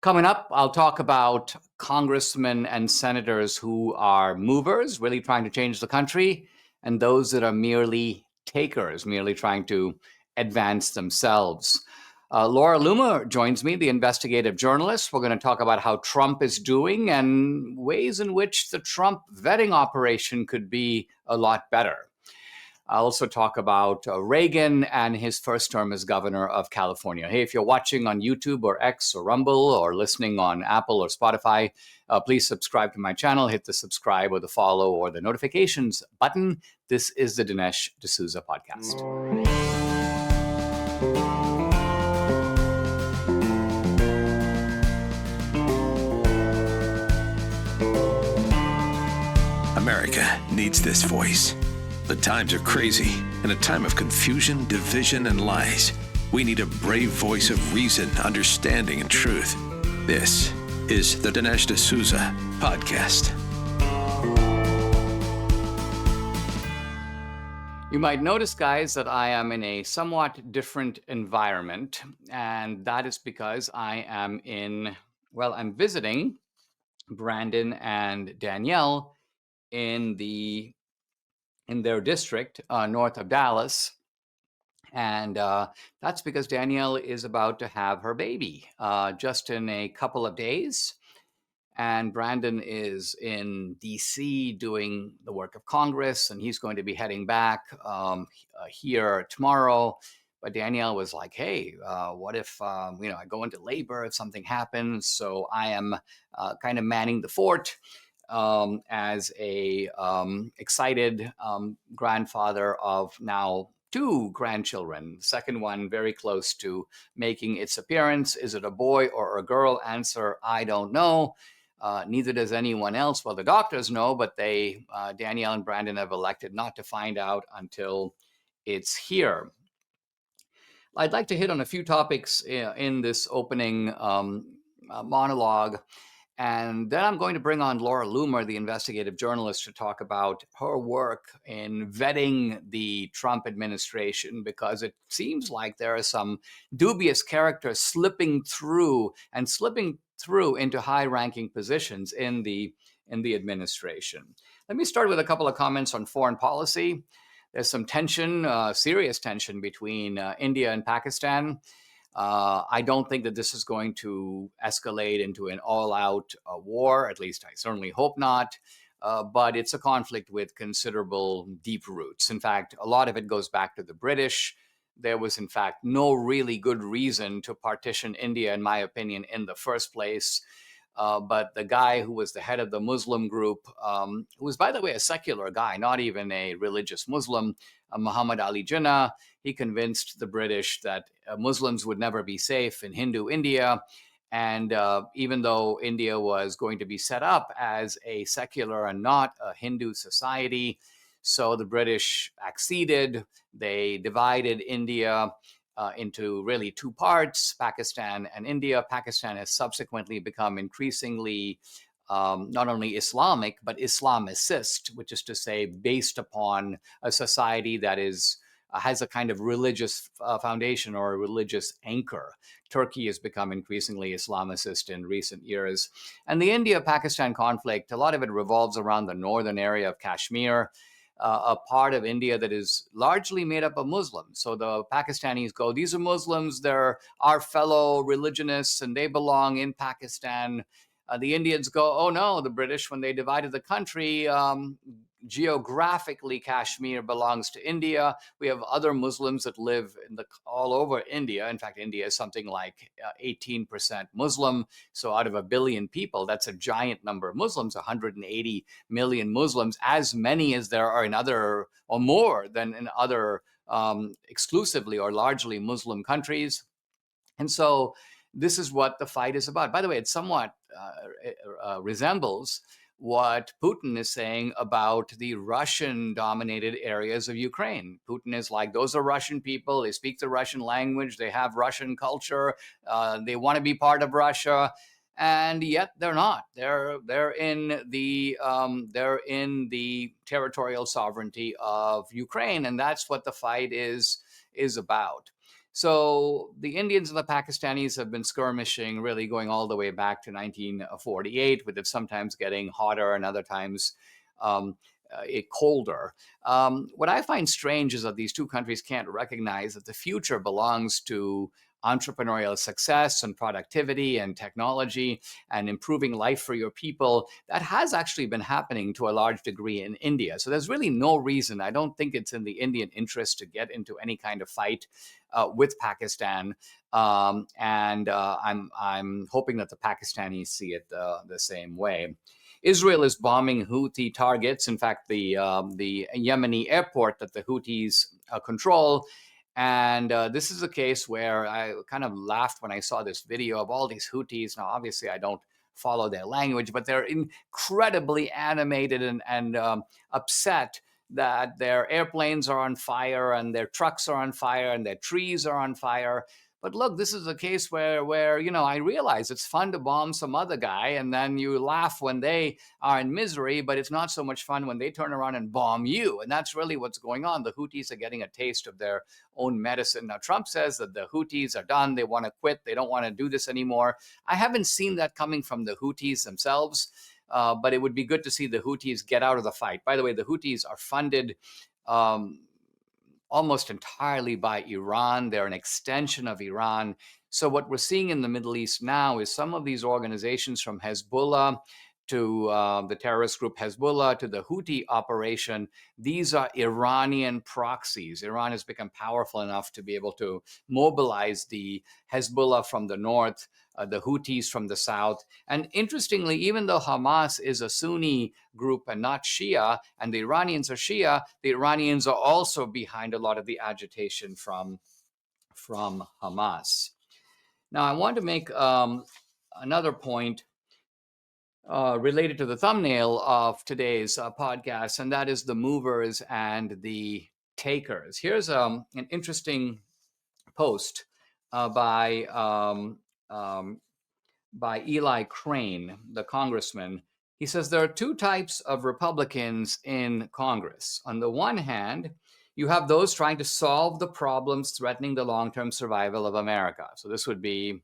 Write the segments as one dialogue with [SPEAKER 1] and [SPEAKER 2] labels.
[SPEAKER 1] Coming up, I'll talk about congressmen and senators who are movers, really trying to change the country, and those that are merely takers, merely trying to advance themselves. Laura Loomer joins me, the investigative journalist. We're going to talk about how Trump is doing and ways in which the Trump vetting operation could be a lot better. I'll also talk about Reagan and his first term as governor of California. Hey, if you're watching on YouTube or X or Rumble or listening on Apple or Spotify, please subscribe to my channel. Hit the subscribe or the follow or the notifications button. This is the Dinesh D'Souza podcast.
[SPEAKER 2] America needs this voice. The times are crazy. In a time of confusion, division, and lies, we need a brave voice of reason, understanding, and truth. This is the Dinesh D'Souza podcast.
[SPEAKER 1] You might notice, guys, that I am in a somewhat different environment, and that is because I'm visiting Brandon and Danielle in their district north of Dallas. And that's because Danielle is about to have her baby just in a couple of days. And Brandon is in DC doing the work of Congress, and he's going to be heading back here tomorrow. But Danielle was like, hey, what if, I go into labor if something happens? So I am kind of manning the fort as a excited grandfather of now 2 grandchildren. The second one very close to making its appearance. Is it a boy or a girl? Answer, I don't know. Neither does anyone else. Well, the doctors know, but Danielle and Brandon have elected not to find out until it's here. I'd like to hit on a few topics in this opening monologue. And then I'm going to bring on Laura Loomer, the investigative journalist, to talk about her work in vetting the Trump administration, because it seems like there are some dubious characters slipping through into high-ranking positions in the administration. Let me start with a couple of comments on foreign policy. There's some tension, serious tension between India and Pakistan. I don't think that this is going to escalate into an all-out war. At least I certainly hope not. But it's a conflict with considerable deep roots. In fact, a lot of it goes back to the British. There was, in fact, no really good reason to partition India, in my opinion, in the first place. But the guy who was the head of the Muslim group, who was, by the way, a secular guy, not even a religious Muslim, Muhammad Ali Jinnah, he convinced the British that Muslims would never be safe in Hindu India. And even though India was going to be set up as a secular and not a Hindu society, so the British acceded. They divided India into really 2 parts, Pakistan and India. Pakistan has subsequently become increasingly not only Islamic, but Islamicist, which is to say based upon a society that has a kind of religious foundation or a religious anchor. Turkey has become increasingly Islamicist in recent years. And the India-Pakistan conflict, a lot of it revolves around the northern area of Kashmir, a part of India that is largely made up of Muslims. So the Pakistanis go, these are Muslims, they're our fellow religionists, and they belong in Pakistan. The Indians go, oh no, the British, when they divided the country, geographically Kashmir belongs to India. We have other Muslims that live all over India. In fact, India is something like 18% Muslim. So out of 1 billion people, that's a giant number of Muslims, 180 million Muslims, as many as there are in other, or more than in other exclusively or largely Muslim countries. And so this is what the fight is about. By the way, it somewhat resembles what Putin is saying about the Russian-dominated areas of Ukraine. Putin is like, those are Russian people. They speak the Russian language. They have Russian culture. They want to be part of Russia, and yet they're not. They're in the territorial sovereignty of Ukraine, and that's what the fight is about. So the Indians and the Pakistanis have been skirmishing, really going all the way back to 1948, with it sometimes getting hotter and other times um, colder. What I find strange is that these two countries can't recognize that the future belongs to entrepreneurial success and productivity and technology and improving life for your people. That has actually been happening to a large degree in India. So there's really no reason. I don't think it's in the Indian interest to get into any kind of fight with Pakistan. I'm hoping that the Pakistanis see it the same way. Israel is bombing Houthi targets. In fact, the Yemeni airport that the Houthis control. And this is a case where I kind of laughed when I saw this video of all these Houthis. Now, obviously, I don't follow their language, but they're incredibly animated and upset that their airplanes are on fire and their trucks are on fire and their trees are on fire. But look, this is a case where I realize it's fun to bomb some other guy, and then you laugh when they are in misery, but it's not so much fun when they turn around and bomb you. And that's really what's going on. The Houthis are getting a taste of their own medicine. Now, Trump says that the Houthis are done. They want to quit. They don't want to do this anymore. I haven't seen that coming from the Houthis themselves. But it would be good to see the Houthis get out of the fight. By the way, the Houthis are funded almost entirely by Iran. They're an extension of Iran. So what we're seeing in the Middle East now is some of these organizations, from Hezbollah to the terrorist group Hezbollah to the Houthi operation, these are Iranian proxies. Iran has become powerful enough to be able to mobilize the Hezbollah from the north, the Houthis from the south. And interestingly, even though Hamas is a Sunni group and not Shia, and the Iranians are Shia, the Iranians are also behind a lot of the agitation from Hamas. Now, I want to make another point related to the thumbnail of today's podcast, and that is the movers and the takers. Here's an interesting post by Eli Crane, the congressman. He says there are two types of Republicans in Congress. On the one hand, you have those trying to solve the problems threatening the long-term survival of America. So this would be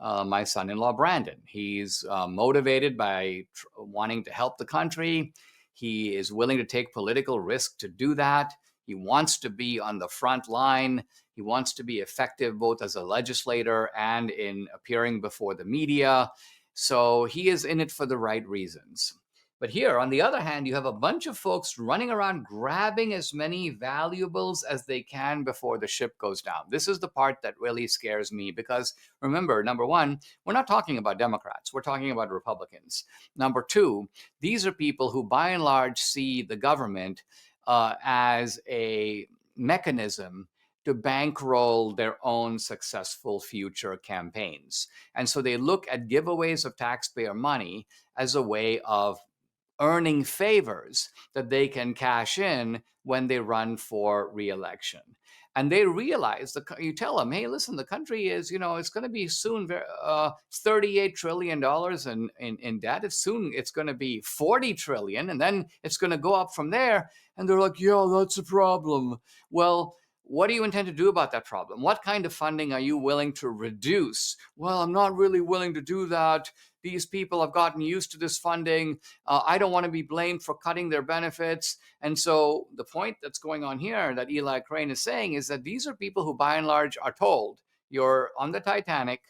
[SPEAKER 1] my son-in-law, Brandon. He's motivated by wanting to help the country. He is willing to take political risk to do that. He wants to be on the front line. He wants to be effective both as a legislator and in appearing before the media. So he is in it for the right reasons. But here, on the other hand, you have a bunch of folks running around grabbing as many valuables as they can before the ship goes down. This is the part that really scares me because, remember, number one, we're not talking about Democrats. We're talking about Republicans. Number two, these are people who, by and large, see the government as a mechanism to bankroll their own successful future campaigns. And so they look at giveaways of taxpayer money as a way of earning favors that they can cash in when they run for re-election. And they realize, you tell them, hey, listen, the country is, it's going to be soon $38 trillion in debt. It's going to be 40 trillion, and then it's going to go up from there. And they're like, yeah, that's a problem. Well, what do you intend to do about that problem? What kind of funding are you willing to reduce? Well, I'm not really willing to do that. These people have gotten used to this funding. I don't want to be blamed for cutting their benefits. And so the point that's going on here that Eli Crane is saying is that these are people who, by and large, are told, you're on the Titanic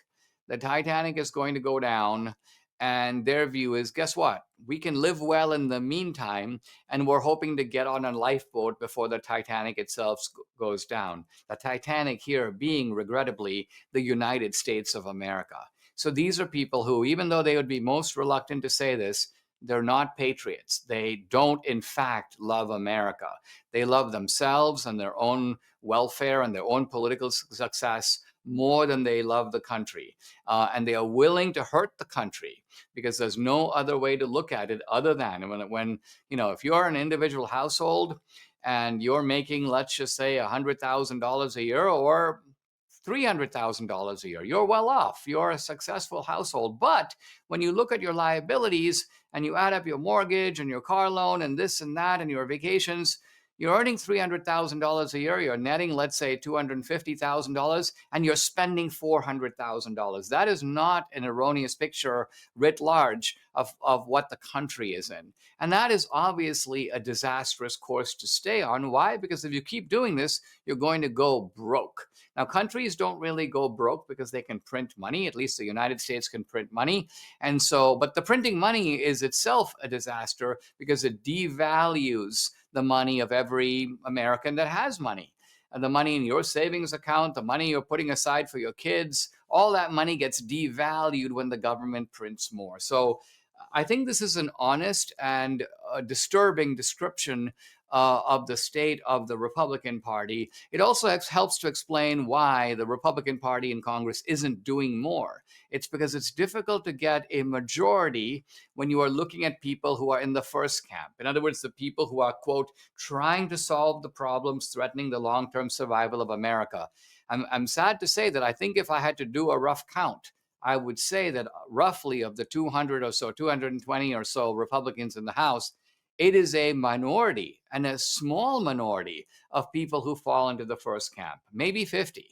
[SPEAKER 1] is going to go down. And their view is, guess what? We can live well in the meantime, and we're hoping to get on a lifeboat before the Titanic itself goes down. The Titanic here being, regrettably, the United States of America. So these are people who, even though they would be most reluctant to say this, they're not patriots. They don't, in fact, love America. They love themselves and their own welfare and their own political success more than they love the country. And they are willing to hurt the country because there's no other way to look at it other than when if you're an individual household and you're making, let's just say, $100,000 a year or $300,000 a year, you're well off. You're a successful household. But when you look at your liabilities and you add up your mortgage and your car loan and this and that and your vacations, You're earning $300,000 a year. You're netting, let's say, $250,000, and you're spending $400,000. That is not an erroneous picture writ large of what the country is in. And that is obviously a disastrous course to stay on. Why? Because if you keep doing this, you're going to go broke. Now, countries don't really go broke because they can print money. At least the United States can print money. And so, but the printing money is itself a disaster because it devalues the money of every American that has money. And the money in your savings account, the money you're putting aside for your kids, all that money gets devalued when the government prints more. So I think this is an honest and disturbing description of the state of the Republican Party. It also helps to explain why the Republican Party in Congress isn't doing more. It's because it's difficult to get a majority when you are looking at people who are in the first camp. In other words, the people who are, quote, trying to solve the problems threatening the long-term survival of America. I'm sad to say that I think if I had to do a rough count, I would say that roughly of the 200 or so, 220 or so Republicans in the House, it is a minority and a small minority of people who fall into the first camp, maybe 50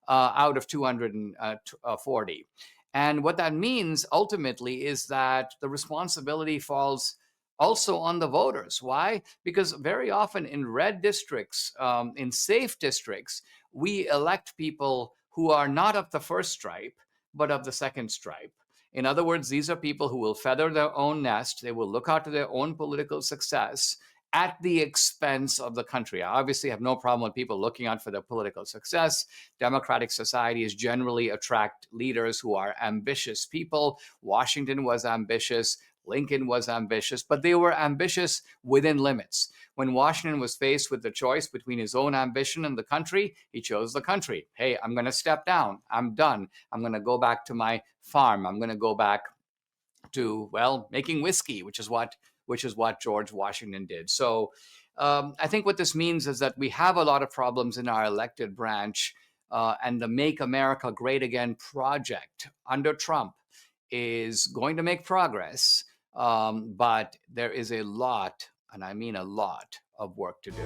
[SPEAKER 1] out of 240. And what that means ultimately is that the responsibility falls also on the voters. Why? Because very often in red districts, in safe districts, we elect people who are not of the first stripe, but of the second stripe. In other words, these are people who will feather their own nest. They will look out to their own political success at the expense of the country. I obviously have no problem with people looking out for their political success. Democratic societies generally attract leaders who are ambitious people. Washington was ambitious. Lincoln was ambitious, but they were ambitious within limits. When Washington was faced with the choice between his own ambition and the country, he chose the country. Hey, I'm going to step down. I'm done. I'm going to go back to my farm. I'm going to go back to, well, making whiskey, which is what George Washington did. So I think what this means is that we have a lot of problems in our elected branch, and the Make America Great Again project under Trump is going to make progress, but there is a lot, and I mean a lot, of work to do.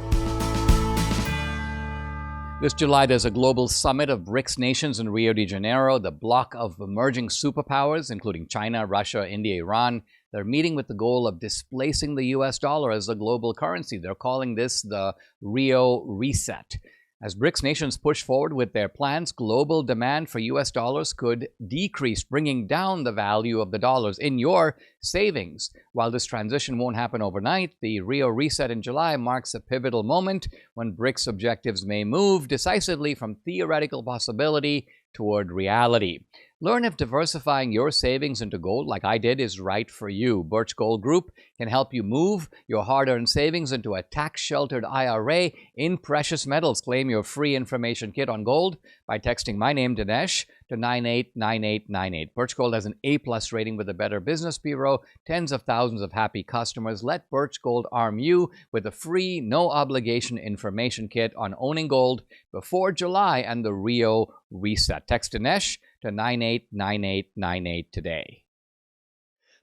[SPEAKER 1] This July, there's a global summit of BRICS nations in Rio de Janeiro, the bloc of emerging superpowers, including China, Russia, India, Iran. They're meeting with the goal of displacing the US dollar as a global currency. They're calling this the Rio Reset. As BRICS nations push forward with their plans, global demand for US dollars could decrease, bringing down the value of the dollars in your savings. While this transition won't happen overnight, the Rio Reset in July marks a pivotal moment when BRICS objectives may move decisively from theoretical possibility toward reality. Learn if diversifying your savings into gold, like I did, is right for you. Birch Gold Group can help you move your hard-earned savings into a tax-sheltered IRA in precious metals. Claim your free information kit on gold by texting my name, Dinesh, to 989898. Birch Gold has an A-plus rating with the Better Business Bureau, tens of thousands of happy customers. Let Birch Gold arm you with a free, no-obligation information kit on owning gold before July and the Rio Reset. Text Dinesh to 989898 today.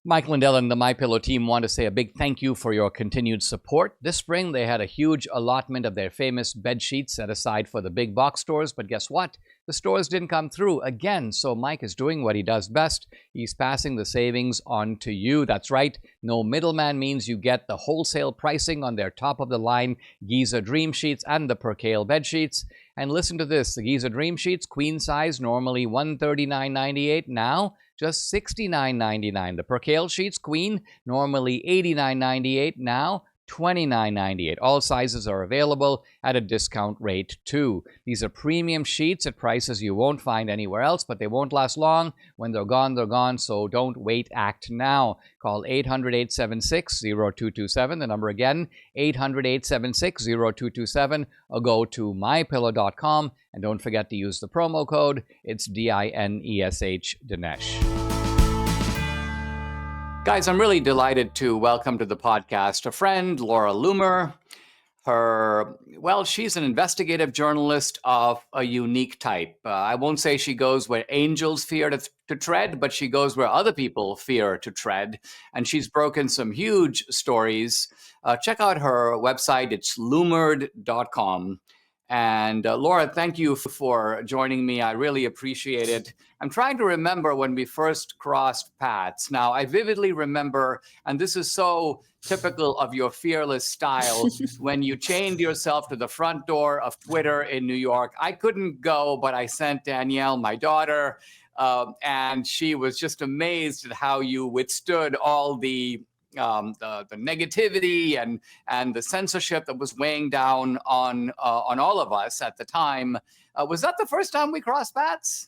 [SPEAKER 1] Mike Lindell and the MyPillow team want to say a big thank you for your continued support. This spring, they had a huge allotment of their famous bed sheets set aside for the big box stores, but guess what? The stores didn't come through again, so Mike is doing what he does best. He's passing the savings on to you. That's right. No middleman means you get the wholesale pricing on their top-of-the-line Giza Dream Sheets and the Percale bed sheets. And listen to this. The Giza Dream Sheets, queen size, normally $139.98, now just $69.99. The Percale Sheets, queen, normally $89.98, now $29.98. All sizes are available at a discount rate too. These are premium sheets at prices you won't find anywhere else, but they won't last long. When they're gone, so don't wait, act now. Call 800-876-0227. The number again, 800-876-0227, or go to mypillow.com, and don't forget to use the promo code. It's DINESH, Dinesh. Guys, I'm really delighted to welcome to the podcast a friend, Laura Loomer. She's an investigative journalist of a unique type. I won't say she goes where angels fear to tread, but she goes where other people fear to tread. And she's broken some huge stories. Check out her website. It's loomered.com. And Laura, thank you for joining me. I really appreciate it. I'm trying to remember when we first crossed paths. Now, I vividly remember, and this is so typical of your fearless style, when you chained yourself to the front door of Twitter in New York. I couldn't go, but I sent Danielle, my daughter, and she was just amazed at how you withstood all the negativity and the censorship that was weighing down on all of us at the time. Was that the first time we crossed paths?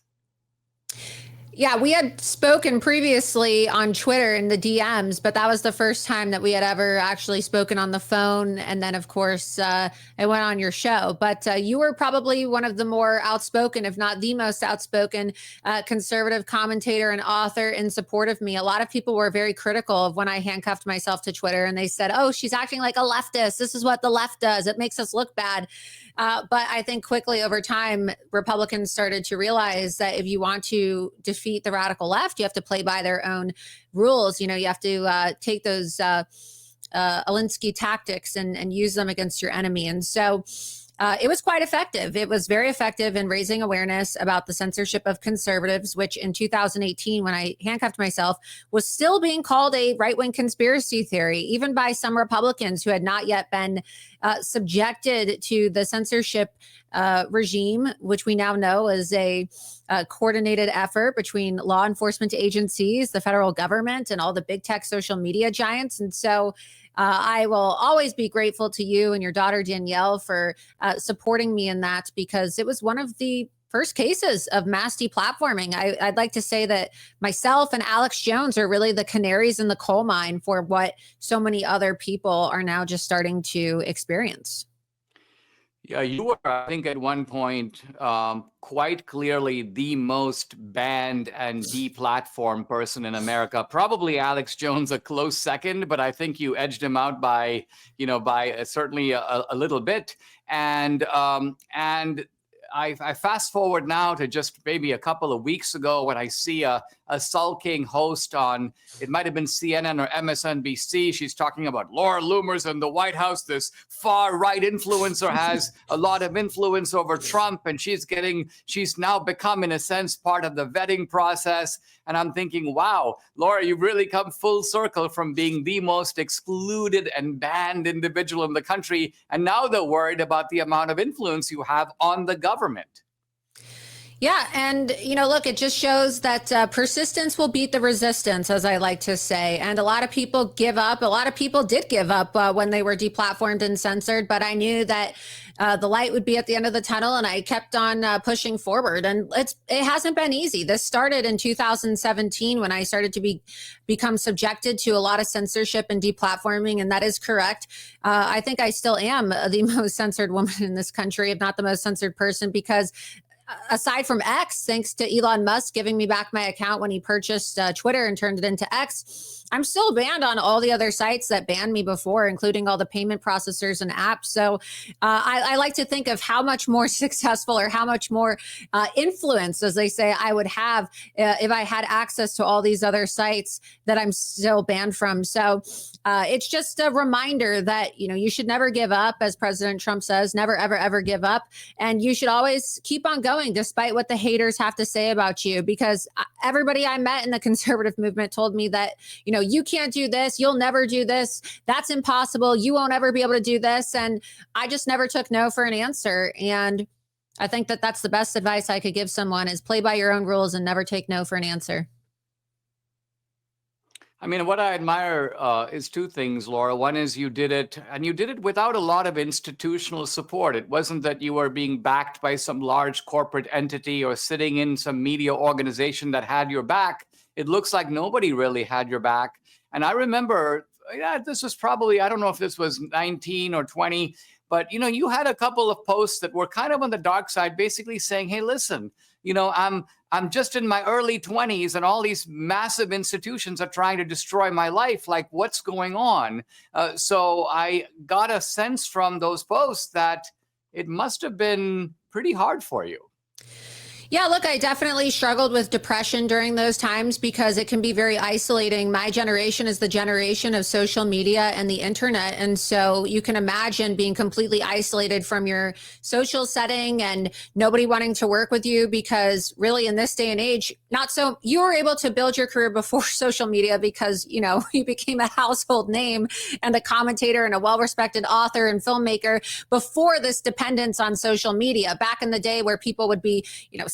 [SPEAKER 3] Yeah, we had spoken previously on Twitter in the DMs, but that was the first time that we had ever actually spoken on the phone. And then, of course, I went on your show. But you were probably one of the more outspoken, if not the most outspoken, conservative commentator and author in support of me. A lot of people were very critical of when I handcuffed myself to Twitter, and they said, "Oh, she's acting like a leftist. This is what the left does. It makes us look bad." But I think quickly over time, Republicans started to realize that if you want to defeat the radical left, you have to play by their own rules. You know, you have to take those Alinsky tactics and use them against your enemy. And so it was quite effective. It was very effective in raising awareness about the censorship of conservatives, which in 2018, when I handcuffed myself, was still being called a right-wing conspiracy theory, even by some Republicans who had not yet been subjected to the censorship regime, which we now know is a coordinated effort between law enforcement agencies, the federal government, and all the big tech social media giants. And so I will always be grateful to you and your daughter, Danielle, for supporting me in that, because it was one of the first cases of mass deplatforming. I'd like to say that myself and Alex Jones are really the canaries in the coal mine for what so many other people are now just starting to experience.
[SPEAKER 1] Yeah, you were, I think, at one point quite clearly the most banned and deplatformed person in America. Probably Alex Jones a close second, but I think you edged him out by certainly a little bit. And I fast forward now to just maybe a couple of weeks ago when I see a sulking host on, it might have been CNN or MSNBC. She's talking about Laura Loomer's in the White House. This far right influencer has a lot of influence over Trump, and she's now become, in a sense, part of the vetting process. And I'm thinking, wow, Laura, you've really come full circle from being the most excluded and banned individual in the country. And now they're worried about the amount of influence you have on the government.
[SPEAKER 3] Yeah. And, look, it just shows that persistence will beat the resistance, as I like to say. And a lot of people give up. A lot of people did give up when they were deplatformed and censored. But I knew that the light would be at the end of the tunnel, and I kept on pushing forward. And it hasn't been easy. This started in 2017 when I started to become subjected to a lot of censorship and deplatforming. And that is correct. I think I still am the most censored woman in this country, if not the most censored person, because aside from X, thanks to Elon Musk giving me back my account when he purchased Twitter and turned it into X, I'm still banned on all the other sites that banned me before, including all the payment processors and apps. So I like to think of how much more successful or how much more influence, as they say, I would have if I had access to all these other sites that I'm still banned from. So it's just a reminder that, you should never give up, as President Trump says, never, ever, ever give up. And you should always keep on going despite what the haters have to say about you, because everybody I met in the conservative movement told me that, you can't do this. You'll never do this. That's impossible. You won't ever be able to do this. And I just never took no for an answer. And I think that that's the best advice I could give someone, is play by your own rules and never take no for an answer.
[SPEAKER 1] I mean, what I admire is two things, Laura. One is you did it, and you did it without a lot of institutional support. It wasn't that you were being backed by some large corporate entity or sitting in some media organization that had your back. It looks like nobody really had your back. And I remember, this was probably, I don't know if this was 19 or 20, but, you had a couple of posts that were kind of on the dark side, basically saying, hey, listen, I'm just in my early 20s and all these massive institutions are trying to destroy my life. Like, what's going on? So I got a sense from those posts that it must have been pretty hard for you.
[SPEAKER 3] Yeah, look, I definitely struggled with depression during those times because it can be very isolating. My generation is the generation of social media and the internet. And so you can imagine being completely isolated from your social setting and nobody wanting to work with you because really in this day and age, you were able to build your career before social media because, you became a household name and a commentator and a well-respected author and filmmaker before this dependence on social media. Back in the day where people would be,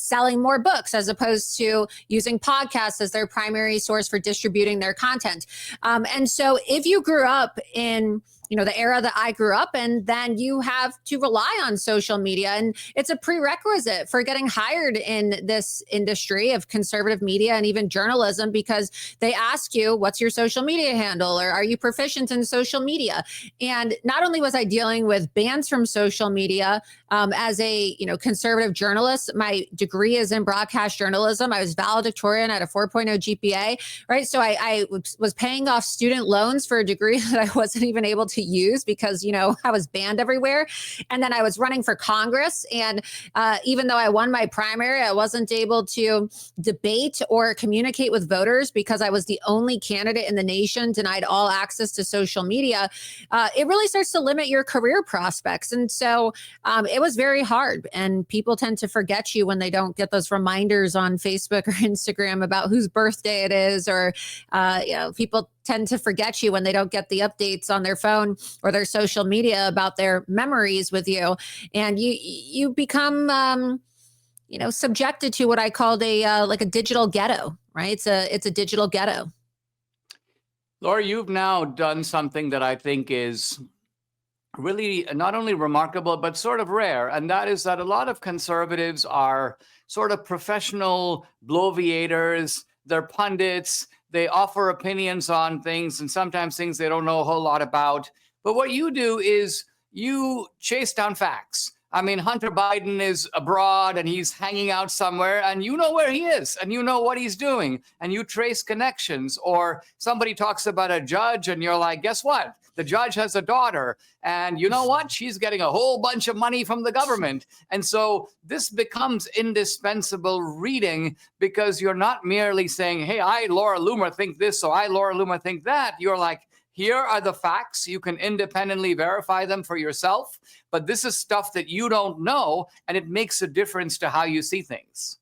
[SPEAKER 3] selling more books as opposed to using podcasts as their primary source for distributing their content. And so if you grew up in the era that I grew up in, then you have to rely on social media. And it's a prerequisite for getting hired in this industry of conservative media and even journalism, because they ask you, what's your social media handle? Or are you proficient in social media? And not only was I dealing with bans from social media as a conservative journalist, my degree is in broadcast journalism. I was valedictorian at a 4.0 GPA, right? So I was paying off student loans for a degree that I wasn't even able to use because, I was banned everywhere. And then I was running for Congress. And even though I won my primary, I wasn't able to debate or communicate with voters because I was the only candidate in the nation denied all access to social media. It really starts to limit your career prospects. And so it was very hard. And people tend to forget you when they don't get those reminders on Facebook or Instagram about whose birthday it is, or, people tend to forget you when they don't get the updates on their phone or their social media about their memories with you. And you become, subjected to what I called a digital ghetto, right? It's a digital ghetto.
[SPEAKER 1] Laura, you've now done something that I think is really not only remarkable, but sort of rare. And that is that a lot of conservatives are sort of professional bloviators. They're pundits. They offer opinions on things and sometimes things they don't know a whole lot about. But what you do is you chase down facts. I mean, Hunter Biden is abroad and he's hanging out somewhere and you know where he is and you know what he's doing and you trace connections. Or somebody talks about a judge and you're like, guess what? The judge has a daughter and you know what? She's getting a whole bunch of money from the government. And so this becomes indispensable reading because you're not merely saying, hey, I, Laura Loomer, think this, so I, Laura Loomer, think that. You're like, here are the facts. You can independently verify them for yourself. But this is stuff that you don't know, and it makes a difference to how you see things.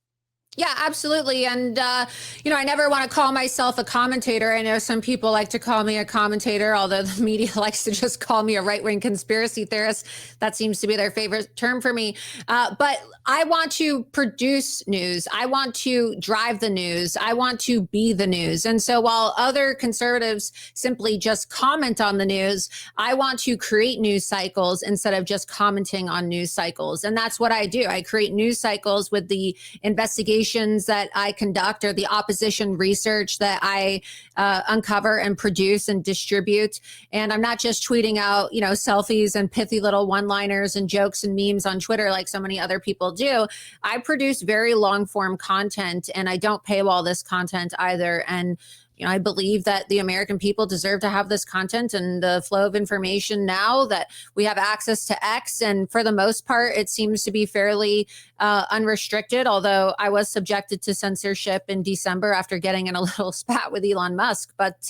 [SPEAKER 3] Yeah, absolutely. And, I never want to call myself a commentator. I know some people like to call me a commentator, although the media likes to just call me a right-wing conspiracy theorist. That seems to be their favorite term for me. But I want to produce news. I want to drive the news. I want to be the news. And so while other conservatives simply just comment on the news, I want to create news cycles instead of just commenting on news cycles. And that's what I do. I create news cycles with the investigation that I conduct or the opposition research that I uncover and produce and distribute. And I'm not just tweeting out, selfies and pithy little one-liners and jokes and memes on Twitter like so many other people do. I produce very long-form content and I don't paywall this content either. And I believe that the American people deserve to have this content and the flow of information now that we have access to X. And for the most part, it seems to be fairly unrestricted, although I was subjected to censorship in December after getting in a little spat with Elon Musk. But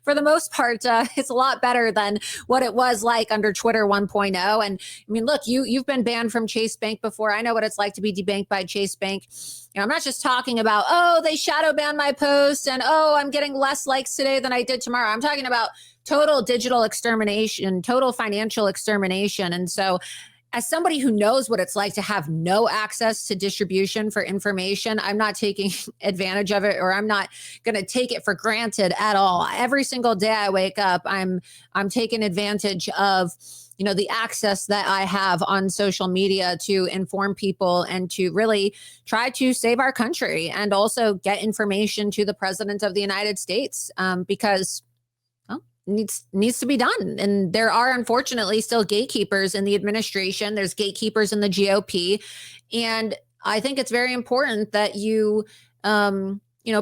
[SPEAKER 3] for the most part, it's a lot better than what it was like under Twitter 1.0. And I mean, look, you've been banned from Chase Bank before. I know what it's like to be debanked by Chase Bank. I'm not just talking about, oh, they shadow banned my post and, oh, I'm getting less likes today than I did tomorrow. I'm talking about total digital extermination, total financial extermination. And so as somebody who knows what it's like to have no access to distribution for information, I'm not taking advantage of it, or I'm not going to take it for granted at all. Every single day I wake up, I'm taking advantage of the access that I have on social media to inform people and to really try to save our country and also get information to the president of the United States because needs to be done. And there are unfortunately still gatekeepers in the administration. There's gatekeepers in the GOP. And I think it's very important that you,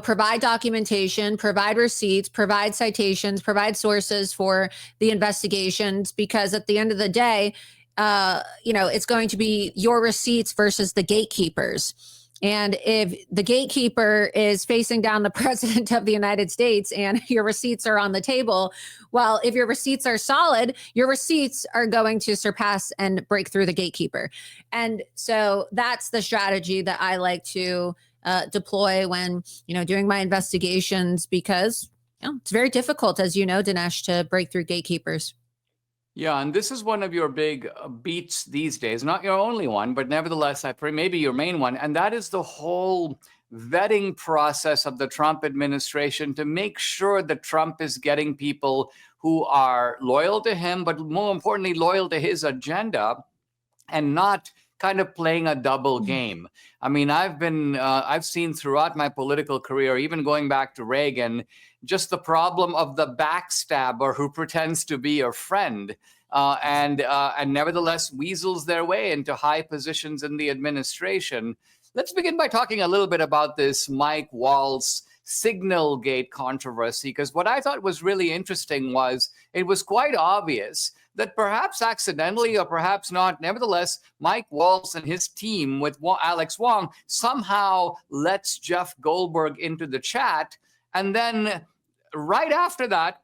[SPEAKER 3] provide documentation, provide receipts, provide citations, provide sources for the investigations, because at the end of the day, it's going to be your receipts versus the gatekeepers. And if the gatekeeper is facing down the president of the United States and your receipts are on the table, well, if your receipts are solid, your receipts are going to surpass and break through the gatekeeper. And so that's the strategy that I like to deploy when, doing my investigations, because it's very difficult, as you know, Dinesh, to break through gatekeepers.
[SPEAKER 1] Yeah, and this is one of your big beats these days. Not your only one, but nevertheless, maybe your main one. And that is the whole vetting process of the Trump administration to make sure that Trump is getting people who are loyal to him, but more importantly, loyal to his agenda, and not kind of playing a double game. I mean, I've seen throughout my political career, even going back to Reagan, just the problem of the backstabber who pretends to be your friend, and nevertheless weasels their way into high positions in the administration. Let's begin by talking a little bit about this Mike Waltz Signalgate controversy, because what I thought was really interesting was it was quite obvious that perhaps accidentally or perhaps not, nevertheless, Mike Waltz and his team with Alex Wong somehow lets Jeff Goldberg into the chat. And then right after that,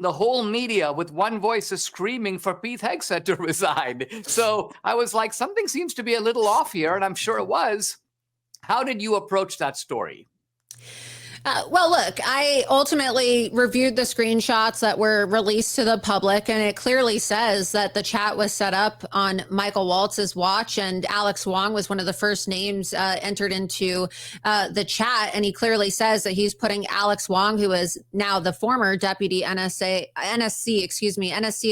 [SPEAKER 1] the whole media with one voice is screaming for Pete Hegseth to resign. So I was like, something seems to be a little off here, and I'm sure it was. How did you approach that story?
[SPEAKER 3] Well, look, I ultimately reviewed the screenshots that were released to the public, and it clearly says that the chat was set up on Michael Waltz's watch, and Alex Wong was one of the first names entered into the chat. And he clearly says that he's putting Alex Wong, who is now the former deputy NSC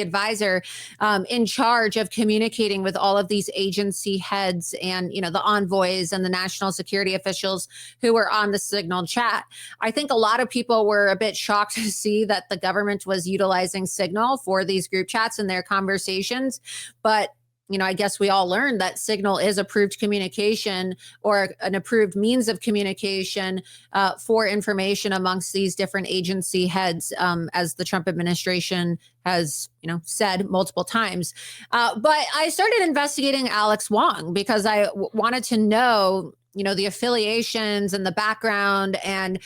[SPEAKER 3] advisor, in charge of communicating with all of these agency heads and, the envoys and the national security officials who were on the Signal chat. I think a lot of people were a bit shocked to see that the government was utilizing Signal for these group chats and their conversations. But, I guess we all learned that Signal is approved communication, or an approved means of communication for information amongst these different agency heads, as the Trump administration has, said multiple times. But I started investigating Alex Wong because I wanted to know, the affiliations and the background and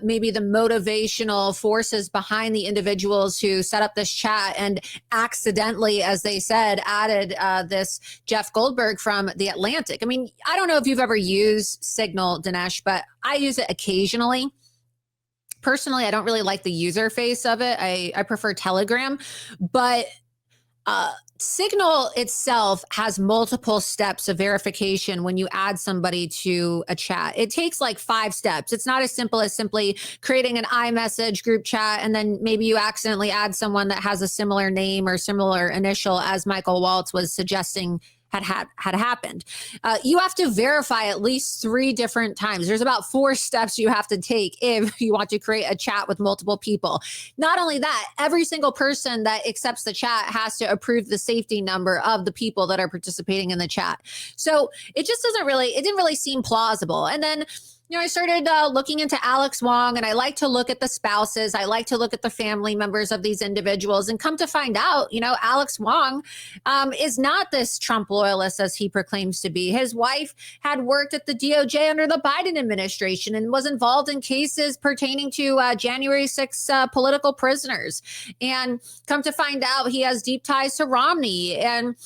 [SPEAKER 3] maybe the motivational forces behind the individuals who set up this chat and accidentally, as they said, added this Jeff Goldberg from The Atlantic. I mean, I don't know if you've ever used Signal, Dinesh, but I use it occasionally. Personally, I don't really like the user face of it. I prefer Telegram, but Signal itself has multiple steps of verification when you add somebody to a chat. It takes like 5 steps. It's not as simple as simply creating an iMessage group chat and then maybe you accidentally add someone that has a similar name or similar initial as Michael Waltz was suggesting had happened. You have to verify at least 3 different times. There's about 4 steps you have to take if you want to create a chat with multiple people. Not only that, every single person that accepts the chat has to approve the safety number of the people that are participating in the chat. So it just didn't really seem plausible. And then I started looking into Alex Wong, and I like to look at the spouses. I like to look at the family members of these individuals, and come to find out, Alex Wong is not this Trump loyalist as he proclaims to be. His wife had worked at the DOJ under the Biden administration and was involved in cases pertaining to January 6th political prisoners. And come to find out, he has deep ties to Romney. And,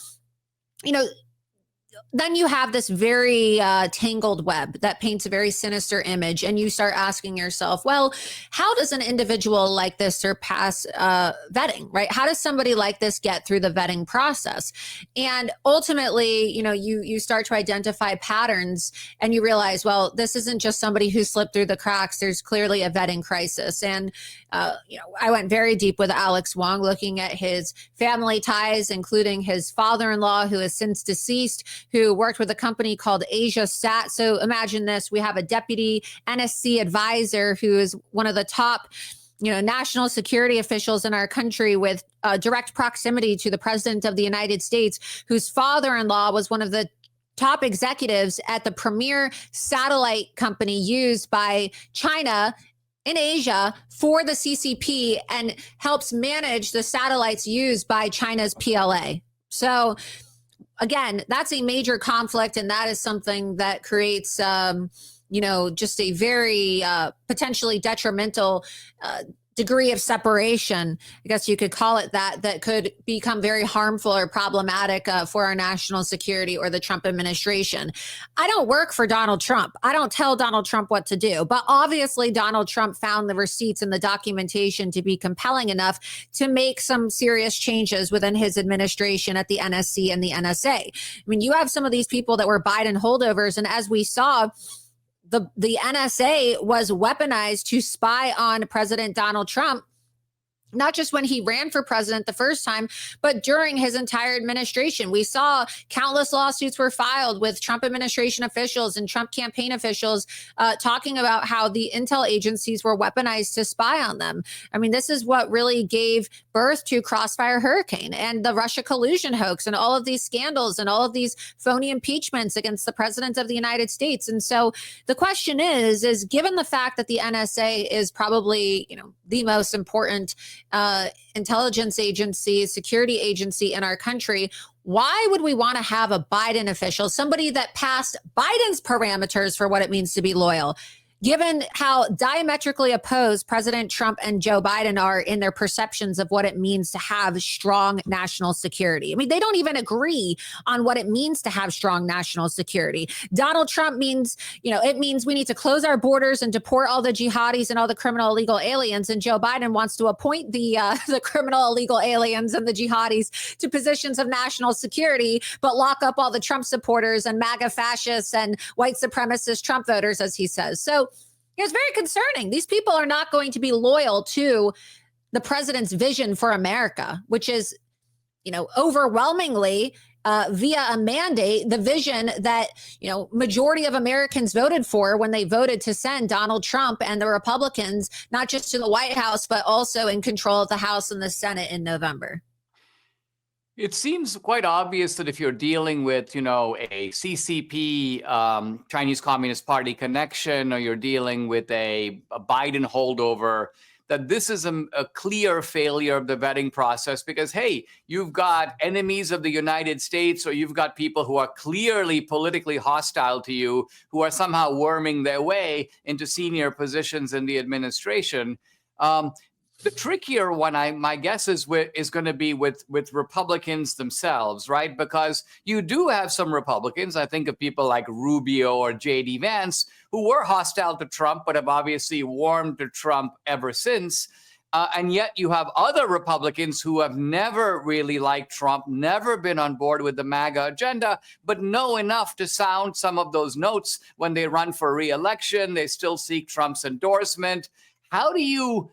[SPEAKER 3] then you have this very tangled web that paints a very sinister image, and you start asking yourself, well, how does an individual like this surpass vetting, right? How does somebody like this get through the vetting process? And ultimately, you start to identify patterns, and you realize, well, this isn't just somebody who slipped through the cracks. There's clearly a vetting crisis. And I went very deep with Alex Wong, looking at his family ties, including his father-in-law, who is since deceased, who worked with a company called Asia Sat. So imagine this: we have a deputy NSC advisor who is one of the top national security officials in our country, with direct proximity to the president of the United States, whose father-in-law was one of the top executives at the premier satellite company used by China in Asia for the CCP and helps manage the satellites used by China's PLA. So again, that's a major conflict, and that is something that creates, just a very potentially detrimental degree of separation, I guess you could call it that could become very harmful or problematic for our national security or the Trump administration. I don't work for Donald Trump. I don't tell Donald Trump what to do. But obviously, Donald Trump found the receipts and the documentation to be compelling enough to make some serious changes within his administration at the NSC and the NSA. I mean, you have some of these people that were Biden holdovers, and as we saw, the NSA was weaponized to spy on President Donald Trump, not just when he ran for president the first time, but during his entire administration. We saw countless lawsuits were filed with Trump administration officials and Trump campaign officials talking about how the intel agencies were weaponized to spy on them. I mean, this is what really gave birth to Crossfire Hurricane and the Russia collusion hoax and all of these scandals and all of these phony impeachments against the president of the United States. And so the question is given the fact that the NSA is probably, the most important intelligence agency, security agency in our country, why would we want to have a Biden official, somebody that passed Biden's parameters for what it means to be loyal, given how diametrically opposed President Trump and Joe Biden are in their perceptions of what it means to have strong national security? I mean, they don't even agree on what it means to have strong national security. Donald Trump means, it means we need to close our borders and deport all the jihadis and all the criminal illegal aliens. And Joe Biden wants to appoint the criminal illegal aliens and the jihadis to positions of national security, but lock up all the Trump supporters and MAGA fascists and white supremacist Trump voters, as he says. So it's very concerning. These people are not going to be loyal to the president's vision for America, which is, overwhelmingly via a mandate, the vision that, majority of Americans voted for when they voted to send Donald Trump and the Republicans, not just to the White House, but also in control of the House and the Senate in November.
[SPEAKER 1] It seems quite obvious that if you're dealing with, a CCP, Chinese Communist Party connection, or you're dealing with a Biden holdover, that this is a clear failure of the vetting process because, hey, you've got enemies of the United States, or you've got people who are clearly politically hostile to you, who are somehow worming their way into senior positions in the administration. The trickier one, my guess is going to be with Republicans themselves, right? Because you do have some Republicans, I think of people like Rubio or J.D. Vance, who were hostile to Trump, but have obviously warmed to Trump ever since. And yet you have other Republicans who have never really liked Trump, never been on board with the MAGA agenda, but know enough to sound some of those notes when they run for re-election. They still seek Trump's endorsement. How do you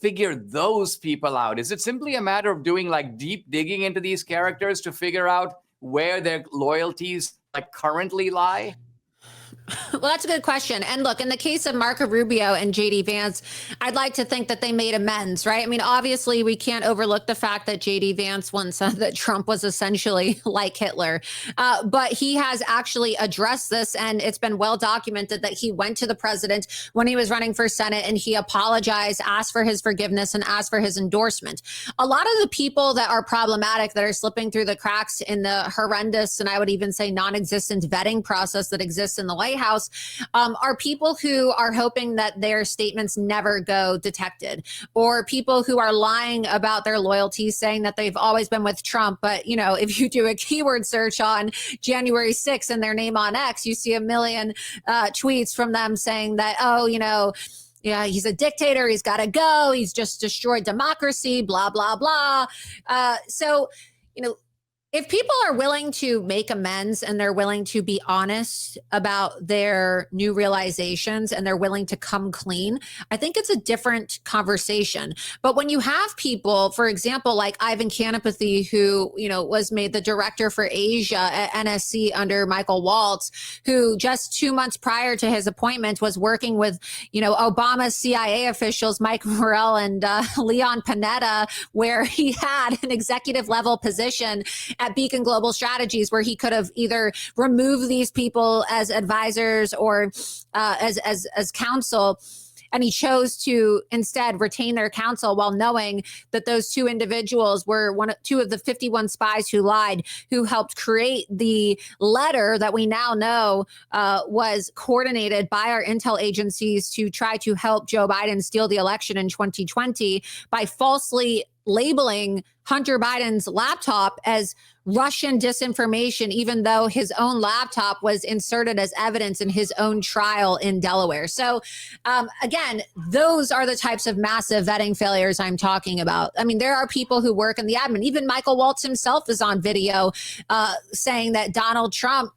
[SPEAKER 1] figure those people out? Is it simply a matter of doing like deep digging into these characters to figure out where their loyalties currently lie?
[SPEAKER 3] Well, that's a good question. And look, in the case of Marco Rubio and J.D. Vance, I'd like to think that they made amends, right? I mean, obviously, we can't overlook the fact that J.D. Vance once said that Trump was essentially like Hitler. But he has actually addressed this, and it's been well documented that he went to the president when he was running for Senate and he apologized, asked for his forgiveness, and asked for his endorsement. A lot of the people that are problematic, that are slipping through the cracks in the horrendous, and I would even say non-existent vetting process that exists in the White House, are people who are hoping that their statements never go detected, or people who are lying about their loyalties, saying that they've always been with Trump. But, if you do a keyword search on January 6th and their name on X, you see a million tweets from them saying that, yeah, he's a dictator. He's got to go. He's just destroyed democracy, blah, blah, blah. If people are willing to make amends and they're willing to be honest about their new realizations and they're willing to come clean, I think it's a different conversation. But when you have people, for example, like Ivan Kanapathy, who, was made the director for Asia at NSC under Michael Waltz, who just 2 months prior to his appointment was working with, Obama's CIA officials, Mike Morrell and Leon Panetta, where he had an executive level position. at Beacon Global Strategies, where he could have either removed these people as advisors or as counsel. And he chose to instead retain their counsel while knowing that those two individuals were two of the 51 spies who lied, who helped create the letter that we now know was coordinated by our intel agencies to try to help Joe Biden steal the election in 2020 by falsely labeling Hunter Biden's laptop as Russian disinformation, even though his own laptop was inserted as evidence in his own trial in Delaware. So again, those are the types of massive vetting failures I'm talking about. I mean, there are people who work in the admin. Even Michael Waltz himself is on video saying that Donald Trump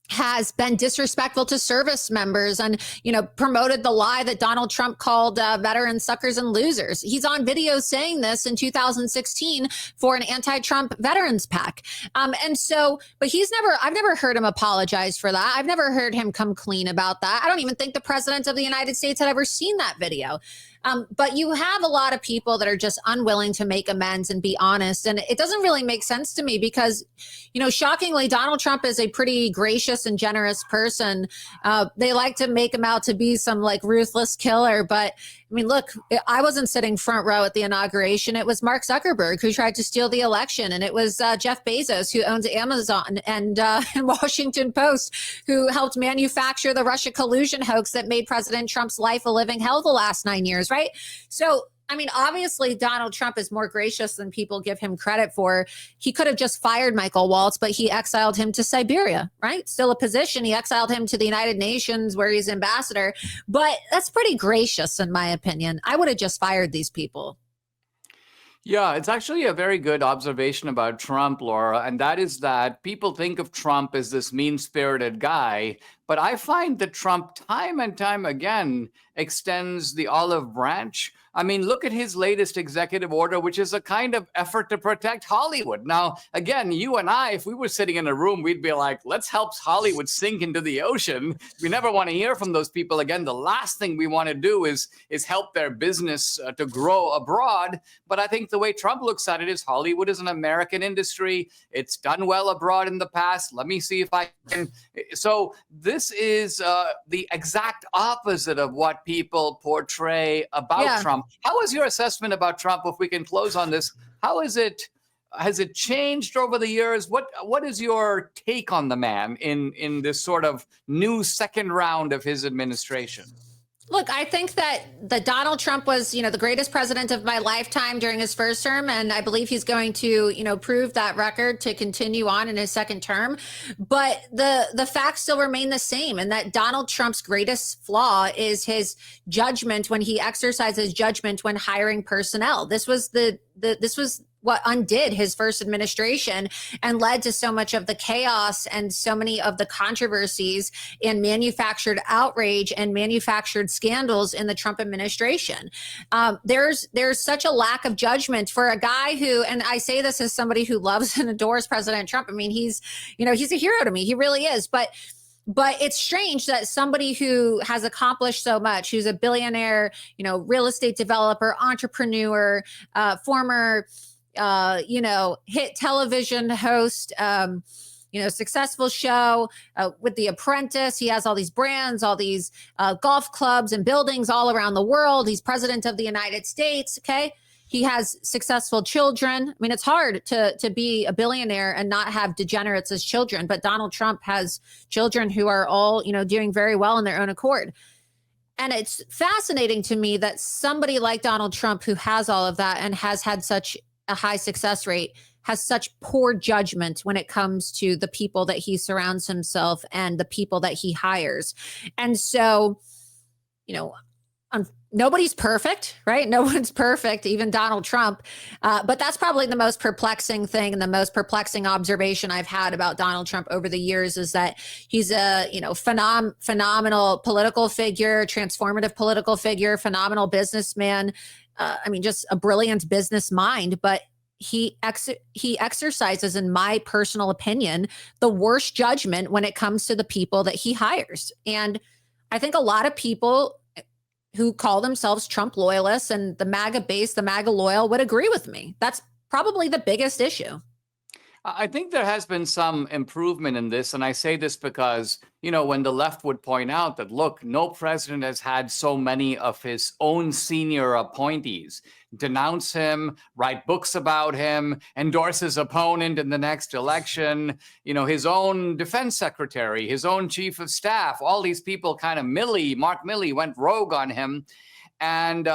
[SPEAKER 3] has been disrespectful to service members and, promoted the lie that Donald Trump called veterans suckers and losers. He's on video saying this in 2016 for an anti-Trump veterans PAC. But I've never heard him apologize for that. I've never heard him come clean about that. I don't even think the president of the United States had ever seen that video. But you have a lot of people that are just unwilling to make amends and be honest. And it doesn't really make sense to me because, shockingly, Donald Trump is a pretty gracious and generous person. They like to make him out to be some ruthless killer. But I mean, look, I wasn't sitting front row at the inauguration. It was Mark Zuckerberg who tried to steal the election. And it was Jeff Bezos, who owns Amazon, and Washington Post, who helped manufacture the Russia collusion hoax that made President Trump's life a living hell the last 9 years, right? So, I mean, obviously, Donald Trump is more gracious than people give him credit for. He could have just fired Michael Waltz, but he exiled him to Siberia, right? Still a position. He exiled him to the United Nations where he's ambassador. But that's pretty gracious, in my opinion. I would have just fired these people.
[SPEAKER 1] Yeah, it's actually a very good observation about Trump, Laura, and that is that people think of Trump as this mean-spirited guy, but I find that Trump time and time again extends the olive branch. I mean, look at his latest executive order, which is a kind of effort to protect Hollywood. Now, again, you and I, if we were sitting in a room, we'd be like, let's help Hollywood sink into the ocean. We never want to hear from those people again. The last thing we want to do is help their business to grow abroad. But I think the way Trump looks at it is Hollywood is an American industry. It's done well abroad in the past. Let me see if I can. So this is the exact opposite of what people portray about Trump. How is your assessment about Trump, if we can close on this? How is it? Has it changed over the years? What is your take on the man in this sort of new second round of his administration?
[SPEAKER 3] Look, I think that Donald Trump was, the greatest president of my lifetime during his first term. And I believe he's going to, prove that record to continue on in his second term. But the facts still remain the same. And that Donald Trump's greatest flaw is his judgment when he exercises judgment when hiring personnel. This was what undid his first administration and led to so much of the chaos and so many of the controversies and manufactured outrage and manufactured scandals in the Trump administration. There's such a lack of judgment for a guy who, and I say this as somebody who loves and adores President Trump. I mean, he's a hero to me. He really is. But it's strange that somebody who has accomplished so much, who's a billionaire, real estate developer, entrepreneur, former hit television host, successful show with The Apprentice. He has all these brands, all these golf clubs and buildings all around the world. He's president of the United States. Okay. He has successful children. I mean, it's hard to be a billionaire and not have degenerates as children, but Donald Trump has children who are all, doing very well in their own accord. And it's fascinating to me that somebody like Donald Trump, who has all of that and has had such a high success rate, has such poor judgment when it comes to the people that he surrounds himself and the people that he hires. And so, nobody's perfect, right? No one's perfect, even Donald Trump. But that's probably the most perplexing thing and the most perplexing observation I've had about Donald Trump over the years is that he's a, phenomenal political figure, transformative political figure, phenomenal businessman. Just a brilliant business mind, but he exercises, in my personal opinion, the worst judgment when it comes to the people that he hires. And I think a lot of people who call themselves Trump loyalists and the MAGA base, the MAGA loyal, would agree with me. That's probably the biggest issue.
[SPEAKER 1] I think there has been some improvement in this. And I say this because, when the left would point out that, look, no president has had so many of his own senior appointees denounce him, write books about him, endorse his opponent in the next election, his own defense secretary, his own chief of staff, all these people kind of Mark Milley went rogue on him. And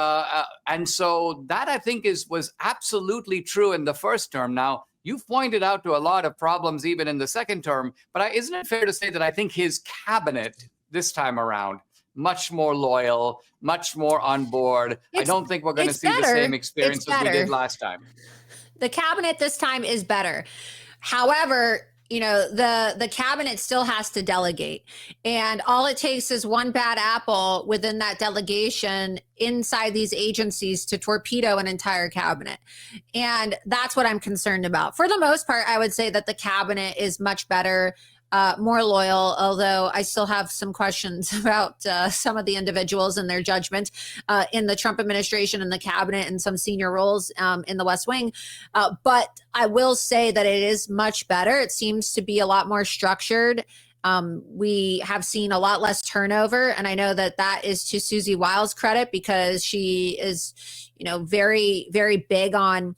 [SPEAKER 1] so that, I think, was absolutely true in the first term. Now, you've pointed out to a lot of problems even in the second term, but isn't it fair to say that I think his cabinet this time around, much more loyal, much more on board? I don't think we're going to see the same experience as we did last time.
[SPEAKER 3] The cabinet this time is better. However, the cabinet still has to delegate, and all it takes is one bad apple within that delegation inside these agencies to torpedo an entire cabinet. And that's what I'm concerned about. For the most part, I would say that the cabinet is much better, more loyal, although I still have some questions about some of the individuals and their judgment in the Trump administration and the cabinet and some senior roles in the West Wing. But I will say that it is much better. It seems to be a lot more structured. We have seen a lot less turnover. And I know that is to Susie Wiles' credit, because she is, very, very big on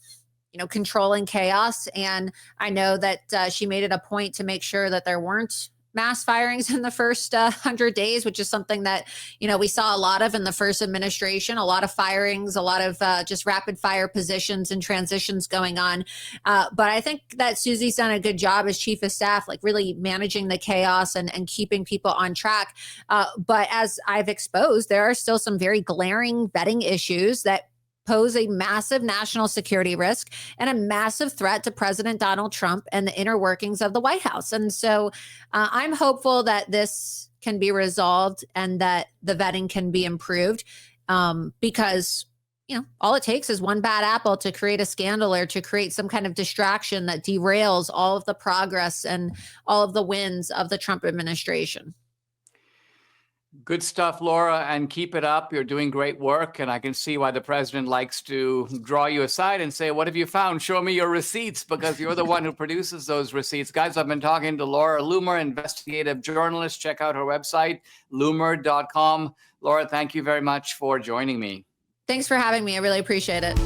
[SPEAKER 3] controlling chaos. And I know that she made it a point to make sure that there weren't mass firings in the first 100 days, which is something that, we saw a lot of in the first administration, a lot of firings, a lot of just rapid fire positions and transitions going on. But I think that Susie's done a good job as chief of staff, like really managing the chaos and keeping people on track. But as I've exposed, there are still some very glaring vetting issues that pose a massive national security risk and a massive threat to President Donald Trump and the inner workings of the White House. And so I'm hopeful that this can be resolved and that the vetting can be improved, because all it takes is one bad apple to create a scandal or to create some kind of distraction that derails all of the progress and all of the wins of the Trump administration.
[SPEAKER 1] Good stuff, Laura, and keep it up. You're doing great work, and I can see why the president likes to draw you aside and say, what have you found? Show me your receipts, because you're the one who produces those receipts. Guys, I've been talking to Laura Loomer, investigative journalist. Check out her website, loomer.com. Laura, thank you very much for joining me.
[SPEAKER 3] Thanks for having me. I really appreciate it.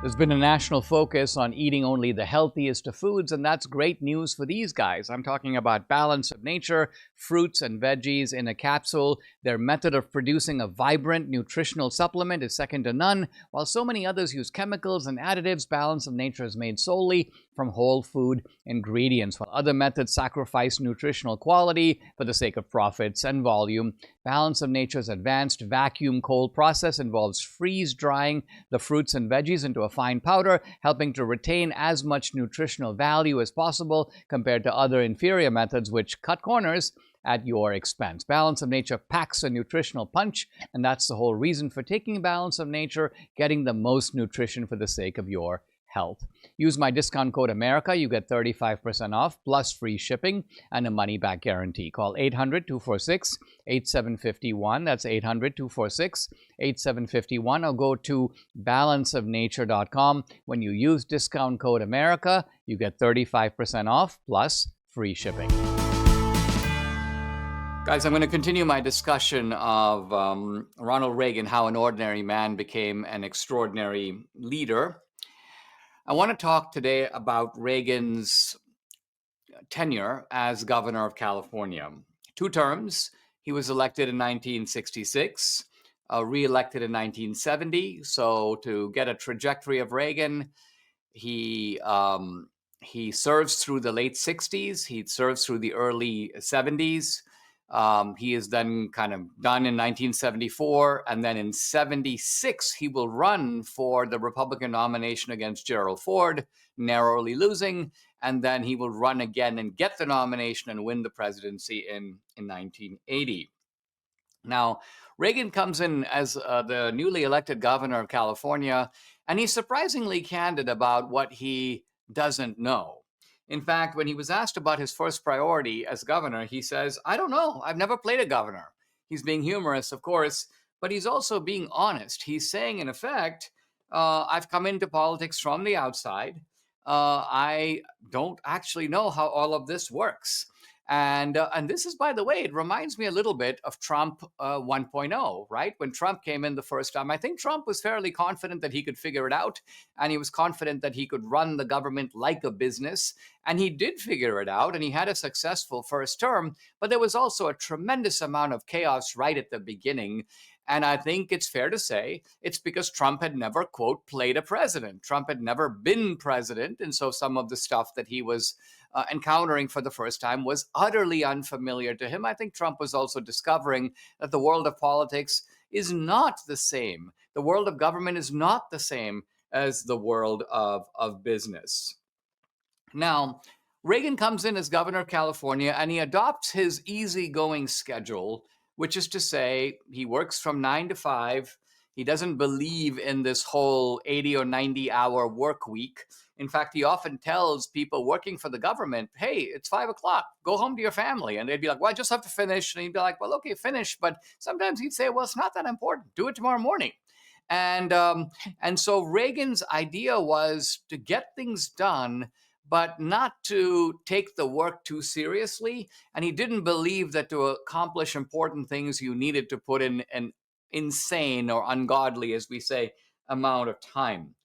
[SPEAKER 1] There's been a national focus on eating only the healthiest of foods, and that's great news for these guys. I'm talking about Balance of Nature, fruits and veggies in a capsule. Their method of producing a vibrant nutritional supplement is second to none. While so many others use chemicals and additives, Balance of Nature is made solely from whole food ingredients. While other methods sacrifice nutritional quality for the sake of profits and volume, Balance of Nature's advanced vacuum cold process involves freeze-drying the fruits and veggies into a fine powder, helping to retain as much nutritional value as possible compared to other inferior methods which cut corners at your expense. Balance of Nature packs a nutritional punch, and that's the whole reason for taking Balance of Nature, getting the most nutrition for the sake of your health. Use my discount code America. You get 35% off plus free shipping and a money-back guarantee. Call 800-246-8751. That's 800-246-8751. Or go to balanceofnature.com. When you use discount code America, you get 35% off plus free shipping. Guys, I'm going to continue my discussion of Ronald Reagan, how an ordinary man became an extraordinary leader. I want to talk today about Reagan's tenure as governor of California. 2 terms. He was elected in 1966, re-elected in 1970. So to get a trajectory of Reagan, he serves through the late 60s. He serves through the early 70s. He is then kind of done in 1974, and then in 76, he will run for the Republican nomination against Gerald Ford, narrowly losing, and then he will run again and get the nomination and win the presidency in 1980. Now, Reagan comes in as the newly elected governor of California, and he's surprisingly candid about what he doesn't know. In fact, when he was asked about his first priority as governor, he says, I don't know. I've never played a governor. He's being humorous, of course, but he's also being honest. He's saying, in effect, I've come into politics from the outside. I don't actually know how all of this works. And this is, by the way, it reminds me a little bit of Trump 1.0, right? When Trump came in the first time, I think Trump was fairly confident that he could figure it out, and he was confident that he could run the government like a business, and he did figure it out, and he had a successful first term. But there was also a tremendous amount of chaos right at the beginning. And I think it's fair to say it's because Trump had never, quote, played a president. Trump had never been president. And so some of the stuff that he was encountering for the first time was utterly unfamiliar to him. I think Trump was also discovering that the world of politics is not the same. The world of government is not the same as the world of business. Now, Reagan comes in as governor of California and he adopts his easygoing schedule, which is to say, he works from 9 to 5. He doesn't believe in this whole 80 or 90-hour work week. In fact, he often tells people working for the government, hey, it's 5 o'clock, go home to your family. And they'd be like, well, I just have to finish. And he'd be like, well, okay, finish. But sometimes he'd say, well, it's not that important. Do it tomorrow morning. And so Reagan's idea was to get things done, but not to take the work too seriously. And he didn't believe that to accomplish important things, you needed to put in an insane or ungodly, as we say, amount of time.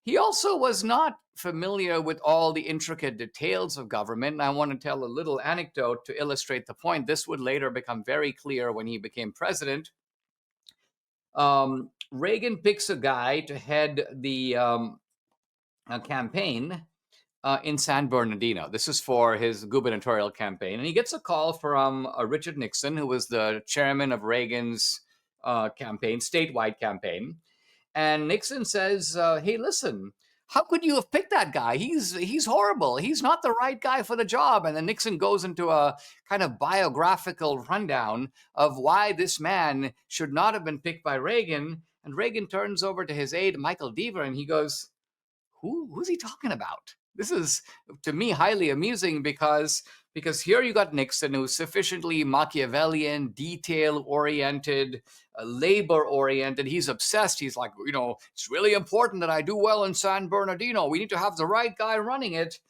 [SPEAKER 1] He also was not familiar with all the intricate details of government. And I want to tell a little anecdote to illustrate the point. This would later become very clear when he became president. Reagan picks a guy to head the campaign in San Bernardino. This is for his gubernatorial campaign. And he gets a call from Richard Nixon, who was the chairman of Reagan's campaign, statewide campaign. And Nixon says, hey, listen, how could you have picked that guy? He's horrible. He's not the right guy for the job. And then Nixon goes into a kind of biographical rundown of why this man should not have been picked by Reagan. And Reagan turns over to his aide, Michael Deaver, and he goes, who's he talking about? This is, to me, highly amusing because here you got Nixon, who's sufficiently Machiavellian, detail-oriented, labor-oriented. He's obsessed. He's like, it's really important that I do well in San Bernardino. We need to have the right guy running it.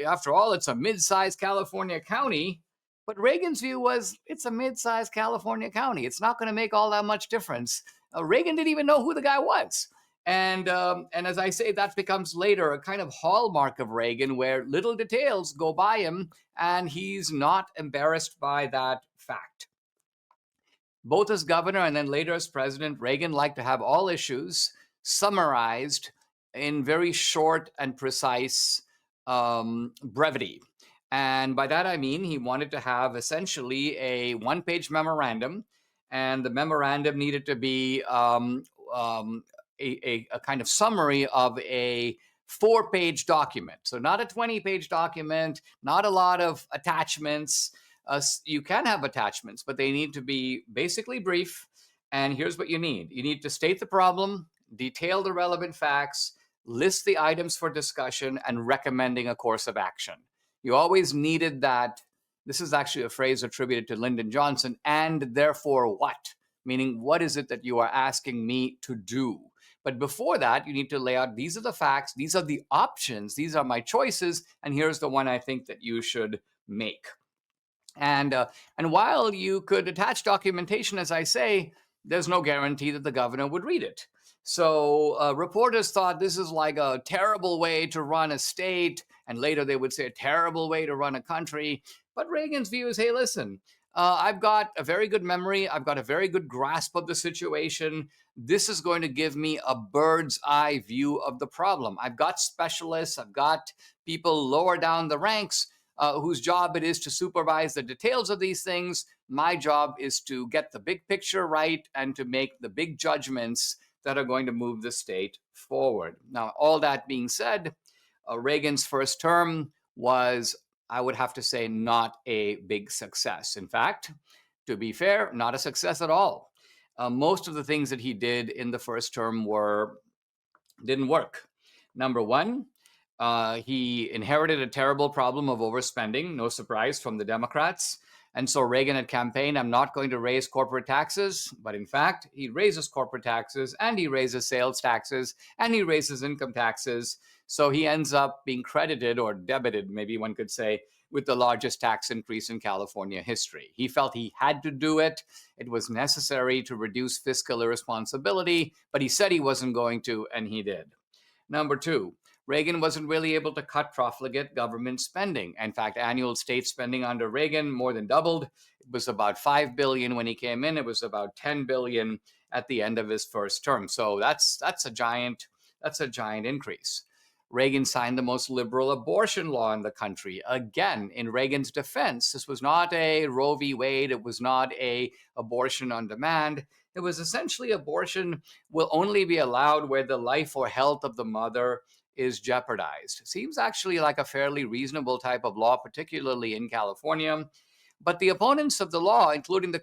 [SPEAKER 1] After all, it's a mid-sized California county. But Reagan's view was, it's a mid-sized California county. It's not going to make all that much difference. Reagan didn't even know who the guy was. And as I say, that becomes later a kind of hallmark of Reagan, where little details go by him, and he's not embarrassed by that fact. Both as governor and then later as president, Reagan liked to have all issues summarized in very short and precise brevity. And by that, I mean he wanted to have essentially a one-page memorandum, and the memorandum needed to be a kind of summary of a 4-page document. So not a 20-page document, not a lot of attachments. You can have attachments, but they need to be basically brief. And here's what you need. You need to state the problem, detail the relevant facts, list the items for discussion, and recommending a course of action. You always needed that. This is actually a phrase attributed to Lyndon Johnson, and therefore what? Meaning, what is it that you are asking me to do? But before that, you need to lay out, these are the facts, these are the options, these are my choices, and here's the one I think that you should make. And while you could attach documentation, as I say, there's no guarantee that the governor would read it. So reporters thought this is like a terrible way to run a state, and later they would say a terrible way to run a country. But Reagan's view is, hey, listen, I've got a very good memory. I've got a very good grasp of the situation. This is going to give me a bird's eye view of the problem. I've got specialists. I've got people lower down the ranks whose job it is to supervise the details of these things. My job is to get the big picture right and to make the big judgments that are going to move the state forward. Now, all that being said, Reagan's first term was, I would have to say, not a big success. In fact, to be fair, not a success at all. Most of the things that he did in the first term didn't work. Number one, he inherited a terrible problem of overspending, no surprise, from the Democrats. And so Reagan had campaigned, I'm not going to raise corporate taxes. But in fact, he raises corporate taxes, and he raises sales taxes, and he raises income taxes. So he ends up being credited, or debited, maybe one could say, with the largest tax increase in California history. He felt he had to do it. It was necessary to reduce fiscal irresponsibility, but he said he wasn't going to, and he did. Number two, Reagan wasn't really able to cut profligate government spending. In fact, annual state spending under Reagan more than doubled. It was about $5 billion when he came in. It was about $10 billion at the end of his first term. So that's a giant increase. Reagan signed the most liberal abortion law in the country. Again, in Reagan's defense, this was not a Roe v. Wade. It was not a abortion on demand. It was essentially abortion will only be allowed where the life or health of the mother is jeopardized. Seems actually like a fairly reasonable type of law, particularly in California. But the opponents of the law, including the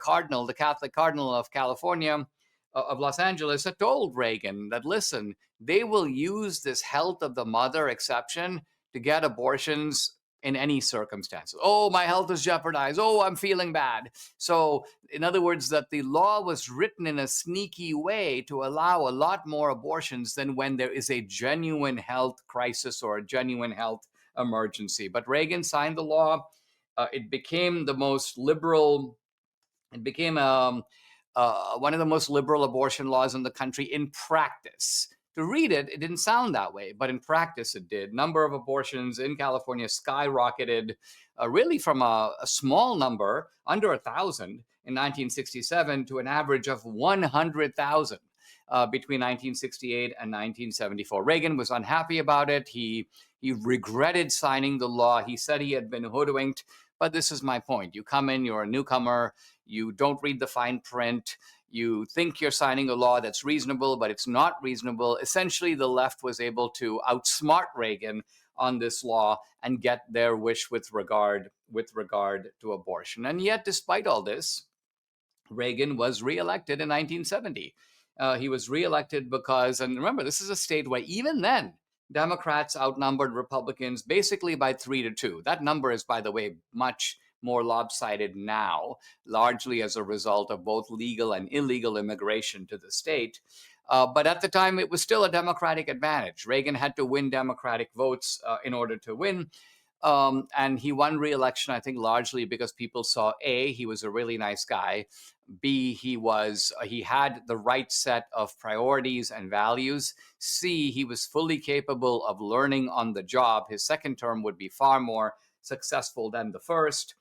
[SPEAKER 1] Catholic Cardinal of California, of Los Angeles, had told Reagan that, listen, they will use this health of the mother exception to get abortions in any circumstances. Oh, my health is jeopardized. Oh, I'm feeling bad. So, in other words, that the law was written in a sneaky way to allow a lot more abortions than when there is a genuine health crisis or a genuine health emergency. But Reagan signed the law. It became the most liberal. It became one of the most liberal abortion laws in the country in practice. To read it, it didn't sound that way, but in practice it did. Number of abortions in California skyrocketed, really from a small number, under 1,000 in 1967, to an average of 100,000 between 1968 and 1974. Reagan was unhappy about it. He regretted signing the law. He said he had been hoodwinked. But this is my point. You come in, you're a newcomer, you don't read the fine print, you think you're signing a law that's reasonable, but it's not reasonable. Essentially, the left was able to outsmart Reagan on this law and get their wish with regard to abortion. And yet, despite all this, Reagan was reelected in 1970. He was reelected because, and remember, this is a state where even then, Democrats outnumbered Republicans basically by 3-2. That number is, by the way, much more lopsided now, largely as a result of both legal and illegal immigration to the state. But at the time, it was still a Democratic advantage. Reagan had to win Democratic votes in order to win. And he won re-election, I think, largely because people saw, A, he was a really nice guy. B, he had the right set of priorities and values. C, he was fully capable of learning on the job. His second term would be far more successful than the first.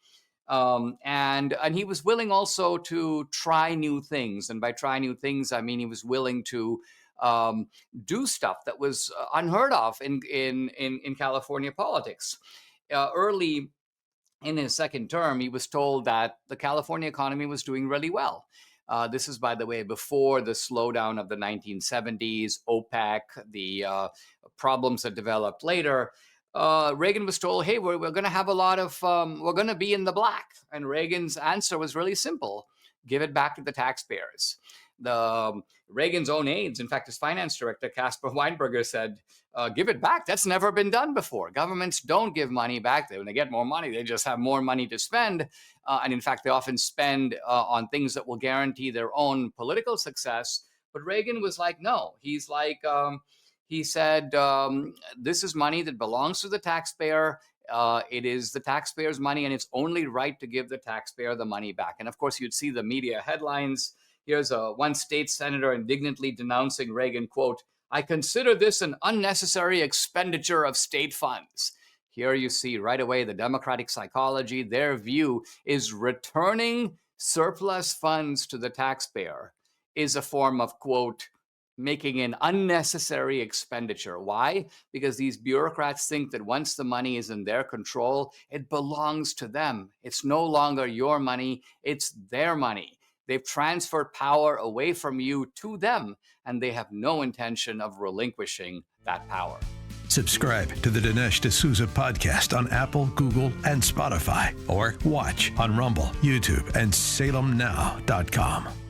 [SPEAKER 1] And he was willing also to try new things. And by try new things, I mean he was willing to do stuff that was unheard of in California politics. Early in his second term, he was told that the California economy was doing really well. This is, by the way, before the slowdown of the 1970s, OPEC, the problems that developed later. Reagan was told, hey, we're going to have a lot of, we're going to be in the black. And Reagan's answer was really simple. Give it back to the taxpayers. Reagan's own aides, in fact, his finance director, Caspar Weinberger, said, give it back. That's never been done before. Governments don't give money back. When they get more money, they just have more money to spend. And in fact, they often spend on things that will guarantee their own political success. But Reagan was like, no. He's like, he said, this is money that belongs to the taxpayer. It is the taxpayer's money, and it's only right to give the taxpayer the money back. And of course, you'd see the media headlines. Here's one state senator indignantly denouncing Reagan, quote, I consider this an unnecessary expenditure of state funds. Here you see right away the Democratic psychology. Their view is returning surplus funds to the taxpayer is a form of, quote, making an unnecessary expenditure. Why? Because these bureaucrats think that once the money is in their control, it belongs to them. It's no longer your money, it's their money. They've transferred power away from you to them, and they have no intention of relinquishing that power.
[SPEAKER 2] Subscribe to the Dinesh D'Souza podcast on Apple, Google, and Spotify, or watch on Rumble, YouTube, and SalemNow.com.